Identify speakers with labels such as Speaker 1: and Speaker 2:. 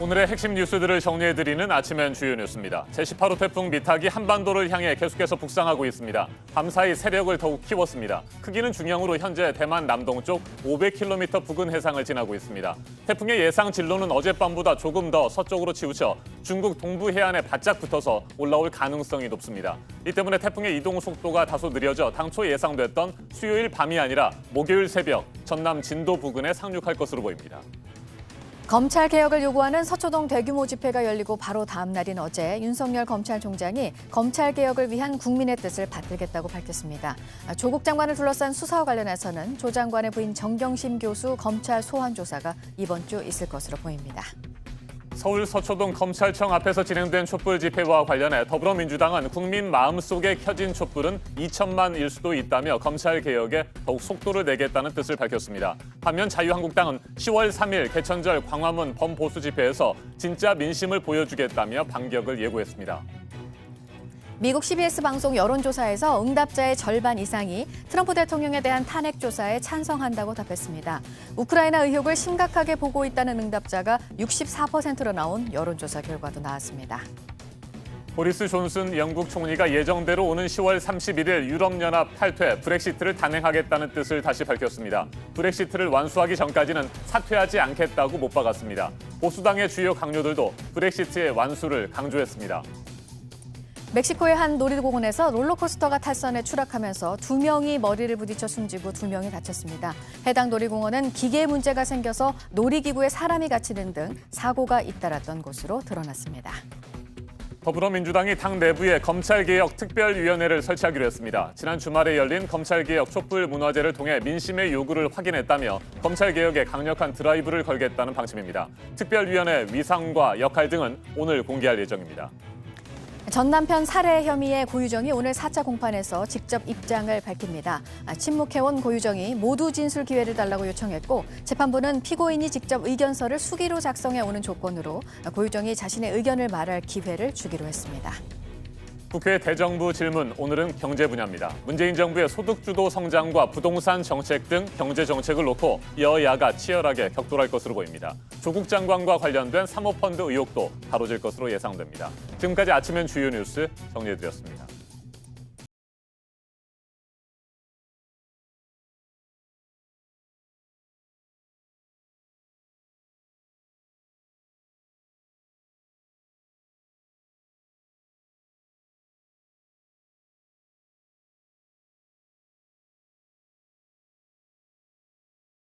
Speaker 1: 오늘의 핵심 뉴스들을 정리해드리는 아침엔 주요 뉴스입니다. 제18호 태풍 미탁이 한반도를 향해 계속해서 북상하고 있습니다. 밤사이 세력을 더욱 키웠습니다. 크기는 중형으로 현재 대만 남동쪽 500km 부근 해상을 지나고 있습니다. 태풍의 예상 진로는 어젯밤보다 조금 더 서쪽으로 치우쳐 중국 동부 해안에 바짝 붙어서 올라올 가능성이 높습니다. 이 때문에 태풍의 이동 속도가 다소 느려져 당초 예상됐던 수요일 밤이 아니라 목요일 새벽 전남 진도 부근에 상륙할 것으로 보입니다.
Speaker 2: 검찰 개혁을 요구하는 서초동 대규모 집회가 열리고 바로 다음 날인 어제 윤석열 검찰총장이 검찰 개혁을 위한 국민의 뜻을 받들겠다고 밝혔습니다. 조국 장관을 둘러싼 수사와 관련해서는 조 장관의 부인 정경심 교수 검찰 소환 조사가 이번 주 있을 것으로 보입니다.
Speaker 1: 서울 서초동 검찰청 앞에서 진행된 촛불 집회와 관련해 더불어민주당은 국민 마음속에 켜진 촛불은 2천만일 수도 있다며 검찰 개혁에 더욱 속도를 내겠다는 뜻을 밝혔습니다. 반면 자유한국당은 10월 3일 개천절 광화문 범보수 집회에서 진짜 민심을 보여주겠다며 반격을 예고했습니다.
Speaker 2: 미국 CBS 방송 여론조사에서 응답자의 절반 이상이 트럼프 대통령에 대한 탄핵 조사에 찬성한다고 답했습니다. 우크라이나 의혹을 심각하게 보고 있다는 응답자가 64%로 나온 여론조사 결과도 나왔습니다.
Speaker 1: 보리스 존슨 영국 총리가 예정대로 오는 10월 31일 유럽연합 탈퇴 브렉시트를 단행하겠다는 뜻을 다시 밝혔습니다. 브렉시트를 완수하기 전까지는 사퇴하지 않겠다고 못 박았습니다. 보수당의 주요 강요들도 브렉시트의 완수를 강조했습니다.
Speaker 2: 멕시코의 한 놀이공원에서 롤러코스터가 탈선해 추락하면서 2명이 머리를 부딪혀 숨지고 2명이 다쳤습니다. 해당 놀이공원은 기계 문제가 생겨서 놀이기구에 사람이 갇히는 등 사고가 잇따랐던 곳으로 드러났습니다.
Speaker 1: 더불어민주당이 당 내부에 검찰개혁 특별위원회를 설치하기로 했습니다. 지난 주말에 열린 검찰개혁 촛불 문화제를 통해 민심의 요구를 확인했다며 검찰개혁에 강력한 드라이브를 걸겠다는 방침입니다. 특별위원회 위상과 역할 등은 오늘 공개할 예정입니다.
Speaker 2: 전 남편 살해 혐의의 고유정이 오늘 4차 공판에서 직접 입장을 밝힙니다. 침묵해온 고유정이 모두 진술 기회를 달라고 요청했고 재판부는 피고인이 직접 의견서를 수기로 작성해 오는 조건으로 고유정이 자신의 의견을 말할 기회를 주기로 했습니다.
Speaker 1: 국회 대정부 질문, 오늘은 경제 분야입니다. 문재인 정부의 소득주도 성장과 부동산 정책 등 경제 정책을 놓고 여야가 치열하게 격돌할 것으로 보입니다. 조국 장관과 관련된 사모펀드 의혹도 다뤄질 것으로 예상됩니다. 지금까지 아침엔 주요 뉴스 정리해드렸습니다.